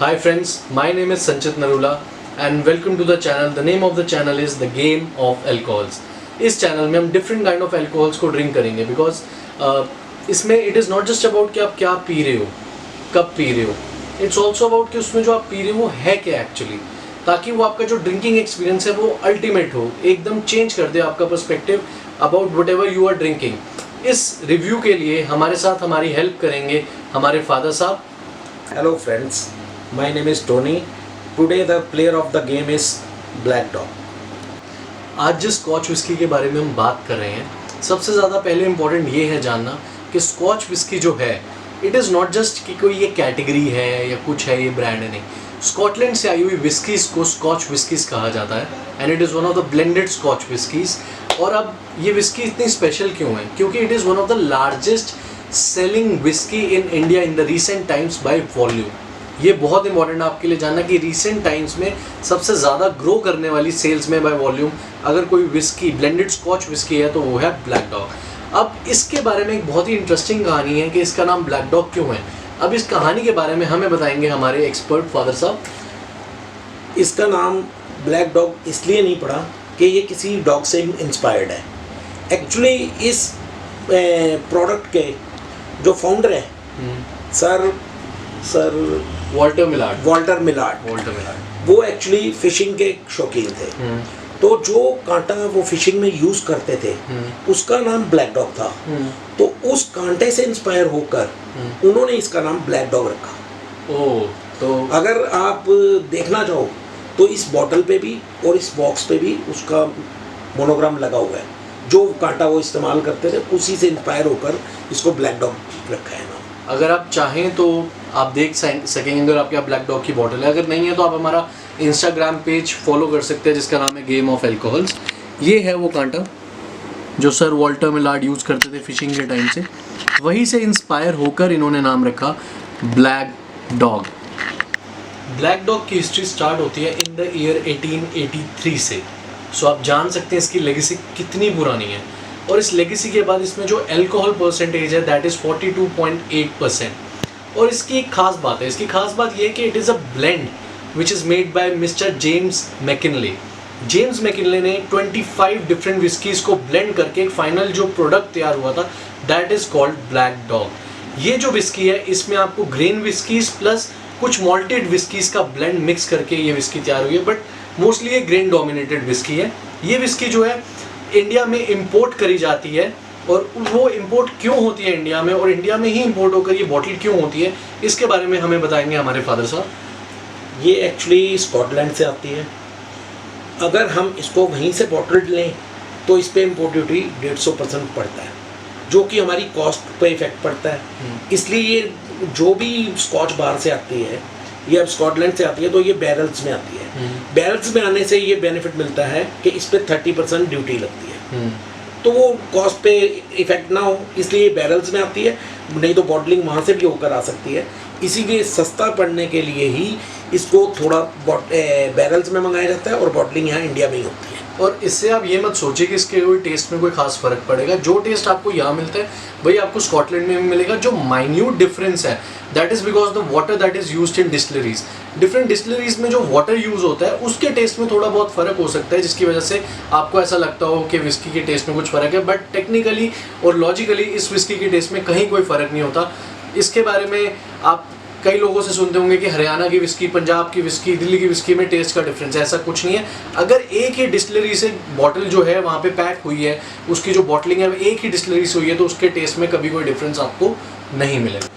Hi friends, my name is Sanchit Narula and welcome to the channel. The name of the channel is The Game of Alcohols. इस channel में हम different kind of alcohols को drink करेंगे because इसमें it is not just about कि आप क्या P रहे हो, कब पी रहे हो, इट्स ऑल्सो अबाउट कि उसमें जो आप पी रहे हो वो है क्या एक्चुअली, ताकि वो आपका जो ड्रिंकिंग एक्सपीरियंस है वो अल्टीमेट हो, एकदम चेंज कर दे आपका perspective about whatever you are drinking. इस रिव्यू के लिए हमारे साथ हमारी हेल्प करेंगे हमारे फादर साहब। Hello friends, my name is Tony. Today the player of the game is Black Dog. आज जिस स्कॉच विस्की के बारे में हम बात कर रहे हैं, सबसे ज़्यादा पहले इम्पॉर्टेंट ये है जानना कि स्कॉच विस्की जो है इट इज़ नॉट जस्ट कि कोई ये कैटेगरी है या कुछ है, ये ब्रांड है, नहीं। स्कॉटलैंड से आई हुई विस्कीज़ को स्कॉच विस्कीज़ कहा जाता है and it is one of the blended scotch whiskies. और अब ये विस्की इतनी स्पेशल क्यों है? क्योंकि it is one of the largest selling whisky in India in the recent times by volume. ये बहुत इंपॉर्टेंट आपके लिए जानना कि रिसेंट टाइम्स में सबसे ज़्यादा ग्रो करने वाली सेल्स में बाय वॉल्यूम अगर कोई विस्की ब्लेंडेड स्कॉच विस्की है तो वो है ब्लैक डॉग। अब इसके बारे में एक बहुत ही इंटरेस्टिंग कहानी है कि इसका नाम ब्लैक डॉग क्यों है। अब इस कहानी के बारे में हमें बताएंगे हमारे एक्सपर्ट फादर साहब। इसका नाम ब्लैक डॉग इसलिए नहीं पड़ा कि ये किसी डॉग से इंस्पायर्ड है। एक्चुअली इस प्रोडक्ट के जो फाउंडर है सर वाल्टर मिलार्ड वो एक्चुअली फिशिंग के शौकीन थे। तो जो कांटा वो फिशिंग में यूज़ करते थे उसका नाम ब्लैक डॉग था। तो उस कांटे से इंस्पायर होकर उन्होंने इसका नाम ब्लैक डॉग रखा। तो अगर आप देखना चाहो तो इस बॉटल पे भी और इस बॉक्स पे भी उसका मोनोग्राम लगा हुआ है। जो कांटा वो इस्तेमाल करते थे उसी से इंस्पायर होकर इसको ब्लैक डॉग रखा है नाम। अगर आप चाहें तो आप देख सकेंगे अगर आपके यहाँ ब्लैक डॉग की बॉटल है। अगर नहीं है तो आप हमारा इंस्टाग्राम पेज फॉलो कर सकते हैं जिसका नाम है गेम ऑफ एल्कोहल्स। ये है वो कांटा जो सर वाल्टर मिलार्ड यूज़ करते थे फिशिंग के टाइम से, वहीं से इंस्पायर होकर इन्होंने नाम रखा ब्लैक डॉग। ब्लैक डॉग की हिस्ट्री स्टार्ट होती है इन द ईयर 1883 से। सो आप जान सकते हैं इसकी लेगेसी कितनी पुरानी है। और इस लेगेसी के बाद इसमें जो अल्कोहल परसेंटेज है दैट इज़ 42.8%। और इसकी एक खास बात है, इसकी खास बात ये है कि it is a blend which is made by mister James McKinley. James McKinley ने 25 डिफरेंट विस्कीज़ को ब्लेंड करके एक फाइनल जो प्रोडक्ट तैयार हुआ था that is called black dog. ये जो विस्की है इसमें आपको ग्रेन विस्कीज़ प्लस कुछ मॉल्टेड विस्कीज़ का ब्लेंड मिक्स करके ये विस्की तैयार हुई है, बट मोस्टली ये ग्रेन डोमिनेटेड विस्की है। ये विस्की जो है इंडिया में इंपोर्ट करी जाती है और वो इंपोर्ट क्यों होती है इंडिया में, और इंडिया में ही इंपोर्ट होकर ये बॉटल क्यों होती है, इसके बारे में हमें बताएंगे हमारे फादर साहब। ये एक्चुअली स्कॉटलैंड से आती है। अगर हम इसको वहीं से बॉटल लें तो इस पर इम्पोर्ट ड्यूटी 150% पड़ता है, जो कि हमारी कॉस्ट पे इफेक्ट पड़ता है। इसलिए ये जो भी स्कॉच बाहर से आती है, ये अब स्कॉटलैंड से आती है तो ये बैरल्स में आती है। बैरल्स में आने से ये बेनिफिट मिलता है कि इस पर 30% ड्यूटी लगती है, तो वो कॉस्ट पे इफेक्ट ना हो, इसलिए बैरल्स में आती है। नहीं तो बॉटलिंग वहाँ से भी होकर आ सकती है। इसीलिए सस्ता पड़ने के लिए ही इसको थोड़ा बैरल्स में मंगाया जाता है और बॉटलिंग यहाँ इंडिया में ही होती है। और इससे आप ये मत सोचिए कि इसके कोई टेस्ट में कोई खास फर्क पड़ेगा। जो टेस्ट आपको यहाँ मिलता है वही आपको स्कॉटलैंड में मिलेगा। जो माइन्यूट डिफरेंस है that is because the water that is used in distilleries. Different distilleries में जो वाटर यूज़ होता है उसके टेस्ट में थोड़ा बहुत फ़र्क हो सकता है, जिसकी वजह से आपको ऐसा लगता हो कि विस्की के टेस्ट में कुछ फ़र्क है, बट टेक्निकली और लॉजिकली इस विस्की के टेस्ट में कहीं कोई फ़र्क नहीं होता। इसके बारे में आप कई लोगों से सुनते होंगे कि हरियाणा की विस्की, पंजाब की विस्की, दिल्ली की विस्की में टेस्ट का डिफरेंस है। ऐसा कुछ नहीं है। अगर एक ही डिस्टिलरी से बॉटल जो है वहाँ पे पैक हुई है, उसकी जो बॉटलिंग है एक ही डिस्टिलरी से हुई है, तो उसके टेस्ट में कभी कोई डिफरेंस आपको नहीं मिलेगा।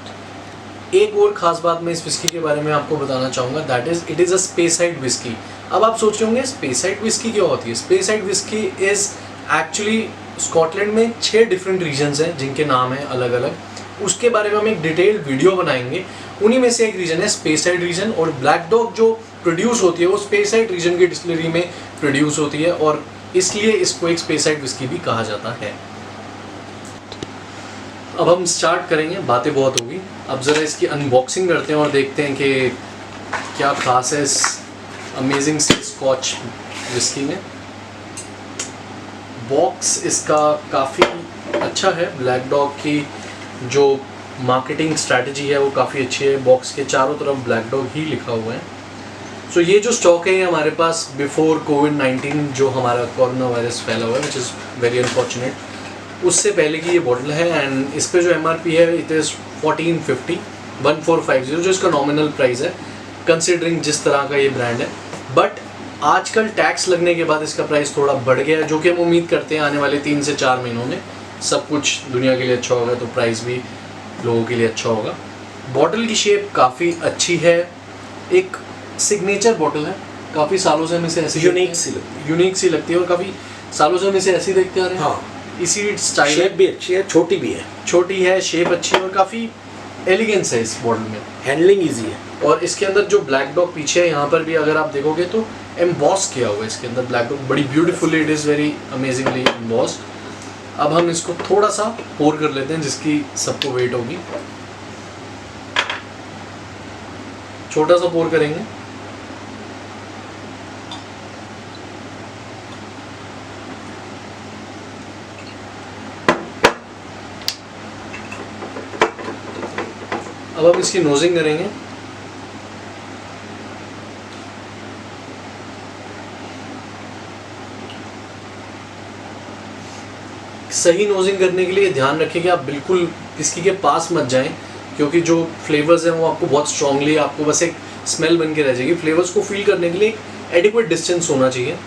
एक और ख़ास बात मैं इस विस्की के बारे में आपको बताना चाहूँगा that is it is a Speyside whisky. अब आप सोच रहे होंगे स्पेसाइड विस्की क्या होती है। Speyside whisky is actually Scotland में 6 डिफरेंट रीजन्स हैं जिनके नाम हैं अलग अलग। उसके बारे में हम एक डिटेल्ड वीडियो बनाएंगे। उन्हीं में से एक रीजन है स्पेसाइड रीजन, और ब्लैक डॉग जो प्रोड्यूस होती है वो स्पेसाइड रीजन की डिस्टिलरी में प्रोड्यूस होती है, और इसलिए इसको एक स्पेसाइड विस्की भी कहा जाता है। अब हम स्टार्ट करेंगे, बातें बहुत होगी। अब ज़रा इसकी अनबॉक्सिंग करते हैं और देखते हैं कि क्या खास है इस अमेजिंग स्कॉच विस्की में। बॉक्स इसका काफ़ी अच्छा है। ब्लैक डॉग की जो मार्केटिंग स्ट्रैटेजी है वो काफ़ी अच्छी है। बॉक्स के चारों तरफ ब्लैक डॉग ही लिखा हुआ है। सो ये जो स्टॉक है ये हमारे पास बिफोर कोविड-19 जो हमारा कोरोना वायरस फैला हुआ है, विच इज़ वेरी अनफॉर्चुनेट, उससे पहले की ये बॉटल है। एंड इस पे जो MRP है इट इज़ 1450 जो इसका नॉमिनल प्राइस है कंसिडरिंग जिस तरह का ये ब्रांड है। बट आजकल टैक्स लगने के बाद इसका प्राइस थोड़ा बढ़ गया है, जो कि हम उम्मीद करते हैं आने वाले 3 से 4 महीनों में सब कुछ दुनिया के लिए अच्छा होगा तो प्राइस भी लोगों के लिए अच्छा होगा। बॉटल की शेप काफ़ी अच्छी है, एक सिग्नेचर बॉटल है। काफ़ी सालों से हम इसे ऐसी यूनिक सी लगती है और काफ़ी सालों से हम इसे ऐसी देखते आ रहे हैं। हाँ, इसी स्टाइल शेप भी अच्छी है, छोटी भी है, छोटी है, शेप अच्छी है और काफ़ी एलिगेंस है इस बॉटल में, हैंडलिंग इजी है। और इसके अंदर जो ब्लैक डॉग पीछे है यहाँ पर भी अगर आप देखोगे तो एम्बॉस किया हुआ है इसके अंदर ब्लैक डॉग, बड़ी beautifully, it is very amazingly embossed. अब हम इसको थोड़ा सा पोर कर लेते हैं जिसकी सबको वेट होगी। छोटा सा पोर करेंगे। अब हम इसकी नोजिंग करेंगे। सही नोजिंग करने के लिए ध्यान रखें कि आप बिल्कुल किसी के पास मत जाएं, क्योंकि जो फ्लेवर्स हैं वो आपको बहुत स्ट्रांगली, आपको बस एक स्मेल बन के रह जाएगी। फ्लेवर्स को फील करने के लिए एक एडिक्वेट डिस्टेंस होना चाहिए।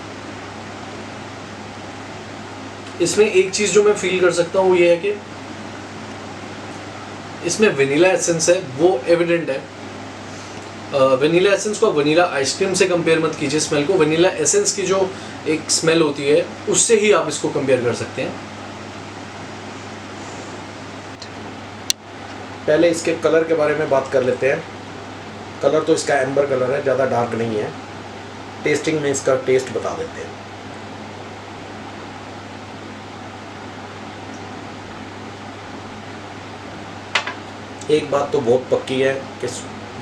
इसमें एक चीज़ जो मैं फील कर सकता हूँ वो ये है कि इसमें वनीला एसेंस है, वो एविडेंट है। वनीला एसेंस को वनीला आइसक्रीम से कंपेयर मत कीजिए स्मेल को, वनीला एसेंस की जो एक स्मेल होती है उससे ही आप इसको कंपेयर कर सकते हैं। पहले इसके कलर के बारे में बात कर लेते हैं। कलर तो इसका एम्बर कलर है, ज़्यादा डार्क नहीं है। टेस्टिंग में इसका टेस्ट बता देते हैं। एक बात तो बहुत पक्की है कि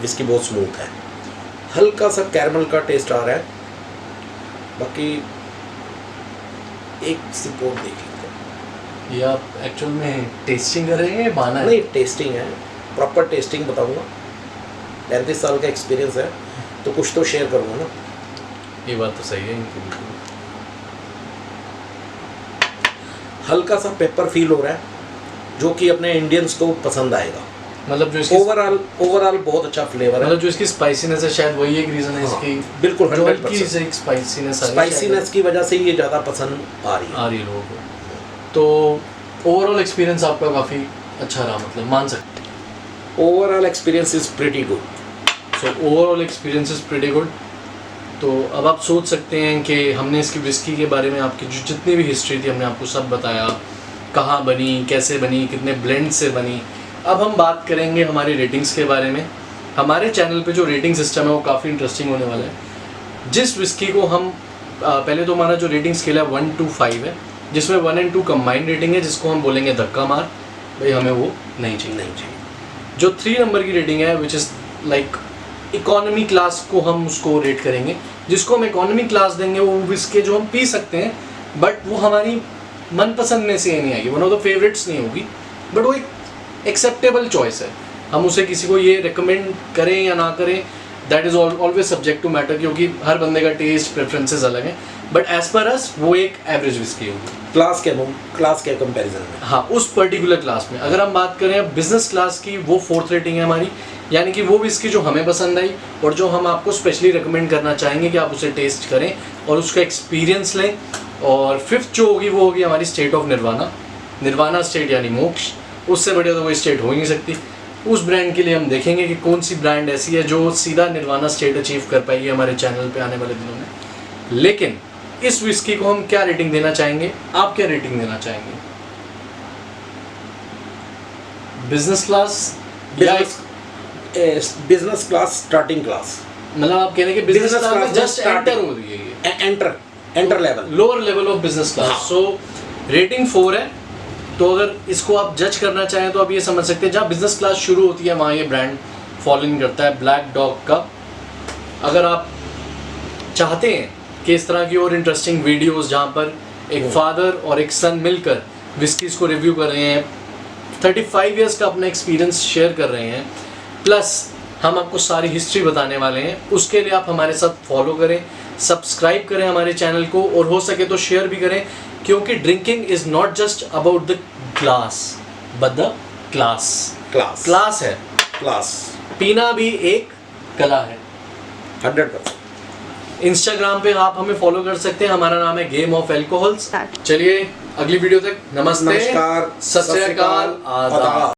विस्की बहुत स्मूथ है, हल्का सा कैरमल का टेस्ट आ रहा है। बाकी एक सिप और देख लेते हैं। ये आप एक्चुअल में टेस्टिंग कर रहे हैं या बहाना है? नहीं, टेस्टिंग है, प्रॉपर टेस्टिंग बताऊंगा। 35 साल का एक्सपीरियंस है तो कुछ तो शेयर करूंगा ना। ये बात तो सही है इनकी बिल्कुल। हल्का सा पेपर फील हो रहा है जो कि अपने इंडियंस को पसंद आएगा। मतलब जो इसकी ओवरऑल बहुत अच्छा फ्लेवर है। मतलब जो इसकी स्पाइसीनेस है शायद वही एक रीज़न है इसकी। बिल्कुल, जो हल्की सी एक स्पाइसीनेस की वजह से ये ज़्यादा पसंद आ रही है लोगों को। तो ओवरऑल एक्सपीरियंस आपका काफ़ी अच्छा रहा, मतलब मान सकते हैं। Overall experience is pretty good. So overall experience is pretty good. तो अब आप सोच सकते हैं कि हमने इसकी विस्की के बारे में आपकी जो जितनी भी हिस्ट्री थी हमने आपको सब बताया, कहाँ बनी, कैसे बनी, कितने ब्लेंड से बनी। अब हम बात करेंगे हमारी रेटिंग्स के बारे में। हमारे चैनल पे जो रेटिंग सिस्टम है वो काफ़ी इंटरेस्टिंग होने वाला है। जिस विस्की को हम पहले तो हमारा जो रेटिंग स्केल है 1 to 5 है, जिसमें 1 and 2 कंबाइंड रेटिंग है, जिसको हम बोलेंगे धक्का मार, भाई हमें वो नहीं चाहिए। जो 3 नंबर की रेटिंग है which is like economy class को हम उसको रेट करेंगे। जिसको हम इकोनॉमी क्लास देंगे वो विस्की जो हम पी सकते हैं, बट वो हमारी मनपसंद में से नहीं आएगी, वन ऑफ द फेवरेट्स नहीं होगी, बट वो एक एक्सेप्टेबल चॉइस है। हम उसे किसी को ये रिकमेंड करें या ना करें, that is always subject to matter, क्योंकि हर बंदे का टेस्ट प्रेफरेंसेस अलग हैं। बट एज पर अस वो एक एवरेज विस्की होगी क्लास के कंपैरिजन में। हाँ, उस पर्टिकुलर क्लास में अगर हम बात करें बिजनेस क्लास की, वो 4th रेटिंग है हमारी, यानी कि वो विस्की जो हमें पसंद आई और जो हम आपको स्पेशली रिकमेंड करना चाहेंगे कि आप उसे टेस्ट करें और उसका एक्सपीरियंस लें। और 5th जो होगी वो होगी हमारी स्टेट ऑफ निर्वाणा स्टेट, यानी मोक्ष। उससे बढ़िया तो कोई स्टेट हो ही नहीं सकती। उस ब्रांड के लिए हम देखेंगे कि कौन सी ब्रांड ऐसी है जो सीधा निर्वाणा स्टेट अचीव कर पाएगी हमारे चैनल पे आने वाले दिनों में। लेकिन इस विस्की को हम क्या रेटिंग देना चाहेंगे, आप क्या रेटिंग देना चाहेंगे? बिजनेस क्लास या बिजनेस क्लास, स्टार्टिंग क्लास, मतलब आप कह रहे हैं कि बिजनेस क्लास में जस्ट एंटर हो रही है, ये enter level, lower level of business class. So rating 4 है। तो अगर इसको आप जज करना चाहें तो आप ये समझ सकते हैं जहाँ बिजनेस क्लास शुरू होती है वहाँ ये ब्रांड फॉलो इन करता है ब्लैक डॉग का। अगर आप चाहते हैं कि इस तरह की और इंटरेस्टिंग वीडियोस जहाँ पर एक फादर और एक सन मिलकर विस्कीज़ को रिव्यू कर रहे हैं 35 इयर्स का अपना एक्सपीरियंस शेयर कर रहे हैं, प्लस हम आपको सारी हिस्ट्री बताने वाले हैं। उसके लिए आप हमारे साथ फॉलो करें, सब्सक्राइब करें हमारे चैनल को, और हो सके तो शेयर भी करें, क्योंकि drinking is not just about the glass but the class. Class है, क्लास पीना भी एक कला है। 100%। इंस्टाग्राम पे आप हमें फॉलो कर सकते हैं, हमारा नाम है गेम ऑफ एल्कोहल्स। चलिए अगली वीडियो तक नमस्ते, नमस्कार, सत श्री अकाल, आदाब।